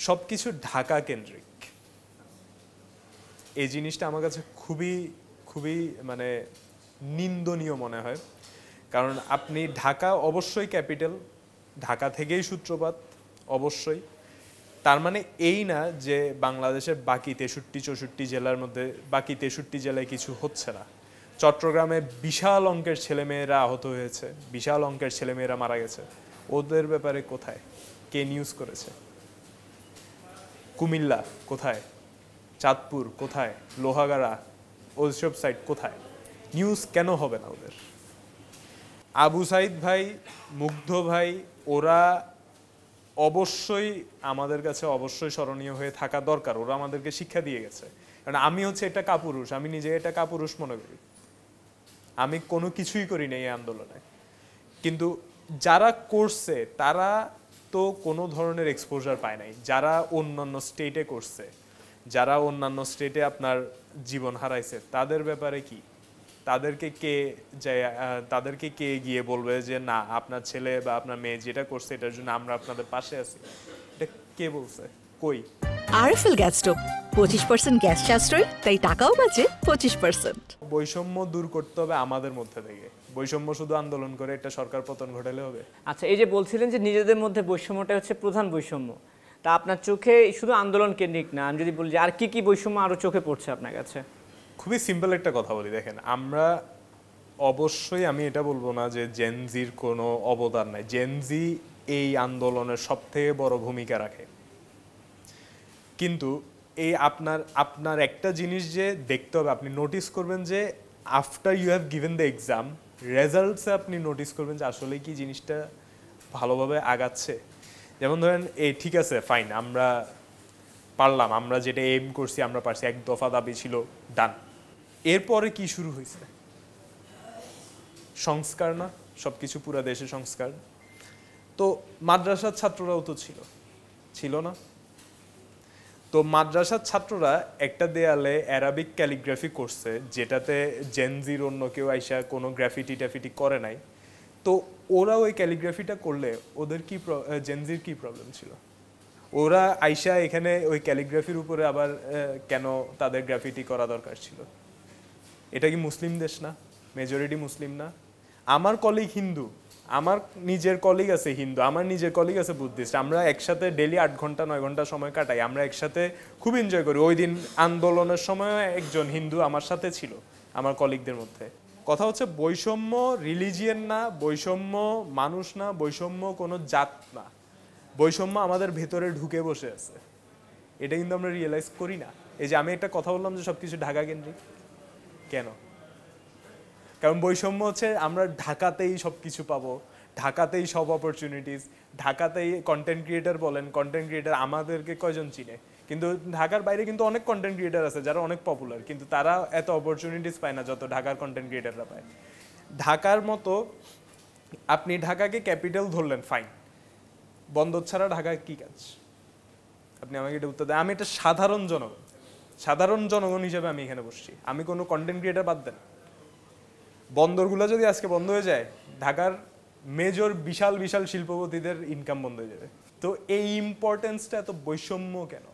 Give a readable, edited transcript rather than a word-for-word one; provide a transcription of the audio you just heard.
সবকিছু ঢাকা কেন্দ্রিক, এই জিনিসটা আমার কাছে খুবই খুবই মানে নিন্দনীয় মনে হয়। কারণ আপনি ঢাকা অবশ্যই ক্যাপিটাল, ঢাকা থেকেই সূত্রপাত অবশ্যই, তার মানে এই না যে বাংলাদেশের বাকি 63-64 জেলার মধ্যে বাকি 63 জেলায় কিছু হচ্ছে না। চট্টগ্রামে বিশাল অঙ্কের ছেলেমেয়েরা আহত হয়েছে, বিশাল অঙ্কের ছেলেমেয়েরা মারা গেছে, ওদের ব্যাপারে কোথায় কে নিউজ করেছে? কুমিল্লা কোথায়, চাঁদপুর কোথায়, লোহাগাড়া ওইসব সাইড কোথায়? নিউজ কেন হবে না ওদের? আবু সাইদ ভাই, মুগ্ধ ভাই, ওরা অবশ্যই আমাদের কাছে অবশ্যই স্মরণীয় হয়ে থাকা দরকার। ওরা আমাদেরকে শিক্ষা দিয়ে গেছে। কারণ আমি হচ্ছে একটা কাপুরুষ, আমি নিজে এটা কাপুরুষ মনে করি, আমি কোনো কিছুই করি না এই আন্দোলনে। কিন্তু যারা করছে তারা তো কোনো ধরনের এক্সপোজার পায় নাই। যারা অন্যান্য স্টেটে করছে, যারা অন্যান্য স্টেটে আপনার জীবন হারাইছে, তাদের ব্যাপারে কি? তাদেরকে কে গিয়ে বলবে যে না আপনার ছেলে বা আপনার মেয়ে যেটা করছে এটার জন্য আমরা আপনাদের পাশে আছি? এটা কে বলছে? কই? আরএফএল গ্যাস স্টোভ 25% গ্যাস সাশ্রয়, তাই টাকাও বাঁচে 25%। বৈষম্য দূর করতে হবে আমাদের মধ্যে থেকে। বৈষম্য শুধু আন্দোলন করে একটা সরকার পতন ঘটালে হবে? আচ্ছা, এই যে বলছিলেন যে নিজেদের মধ্যে বৈষম্যটা হচ্ছে প্রধান বৈষম্য, তা আপনার চোখে শুধু আন্দোলন কেন্দ্রিক না, আমি যদি বলি যে আর কি কি বৈষম্য আরো চোখে পড়ছে আপনার কাছে? খুবই সিম্পল একটা কথা বলি, দেখেন আমরা অবশ্যই, আমি এটা বলবো না যে জেনজির কোনো অবদান নাই, জেনজি এই আন্দোলনের সবথেকে বড় ভূমিকা রাখে। কিন্তু এই আপনার একটা জিনিস যে দেখতে হবে, আপনি নোটিস করবেন যে after you have given the exam রেজাল্টসে আপনি নোটিস করবেন যে আসলে কি জিনিসটা ভালোভাবে আগাচ্ছে। যেমন ধরেন এই ঠিক আছে ফাইন, আমরা পারলাম, আমরা যেটা এইম করছি আমরা পারছি, এক দফা দাবি ছিল, ডান। এরপরে কি শুরু হয়েছে? সংস্কার না? সবকিছু পুরা দেশে সংস্কার। তো মাদ্রাসার ছাত্ররাও তো ছিল না? তো মাদ্রাসার ছাত্ররা একটা দেয়ালে অ্যারাবিক ক্যালিগ্রাফি করছে, যেটাতে জেনজির অন্য কেউ আইসা কোনো গ্রাফিটি ট্যাফিটি করে নাই। তো ওরা ওই ক্যালিগ্রাফিটা করলে ওদের কি, জেনজির কি প্রবলেম ছিল? ওরা আইসা এখানে ওই ক্যালিগ্রাফির উপরে আবার কেন তাদের গ্রাফিটি করা দরকার ছিল? এটা কি মুসলিম দেশ না? মেজরিটি মুসলিম না? আমার কলিগ হিন্দু, আমার নিজের কলিগ আছে হিন্দু, আমার নিজের কলিগ আছে বুদ্ধিস্ট, আমরা একসাথে ডেলি 8 ঘন্টা 9 ঘন্টা সময় কাটাই, আমরা একসাথে খুব এনজয় করি। ওই দিন আন্দোলনের সময় একজন হিন্দু আমার সাথে ছিল আমার কলিগদের মধ্যে। কথা হচ্ছে বৈষম্য রিলিজিয়ান না, বৈষম্য মানুষ না, বৈষম্য কোনো জাত না, বৈষম্য আমাদের ভেতরে ঢুকে বসে আছে। এটা কিন্তু আমরা রিয়েলাইজ করি না। এই যে আমি একটা কথা বললাম যে সবকিছু ঢাকা কেন্দ্রিক, কেন? কারণ বৈষম্য হচ্ছে আমরা ঢাকাতেই সব কিছু পাবো, ঢাকাতেই সব অপরচুনিটিস, ঢাকাতেই কন্টেন্ট ক্রিয়েটার বলেন, কন্টেন্ট ক্রিয়েটার আমাদেরকে কয়জন চিনে? কিন্তু ঢাকার বাইরে কিন্তু অনেক কন্টেন্ট ক্রিয়েটার আছে যারা অনেক পপুলার, কিন্তু তারা এত অপরচুনিটিস পায় না যত ঢাকার কন্টেন্ট ক্রিয়েটাররা পায়। ঢাকার মতো আপনি ঢাকাকে ক্যাপিটাল ধরলেন, ফাইন, বন্দর ছাড়া ঢাকায় কি কাজ? আপনি আমাকে এটা উত্তর দেন। আমি একটা সাধারণ জনগণ হিসেবে আমি এখানে বসছি, আমি কোনো কন্টেন্ট ক্রিয়েটার বাদ দেন। বন্দরগুলো যদি আজকে বন্ধ হয়ে যায়, ঢাকার মেজর বিশাল বিশাল শিল্পপতিদের ইনকাম বন্ধ হয়ে যাবে। তো এই ইম্পর্টেন্সটা এত বৈষম্য কেন?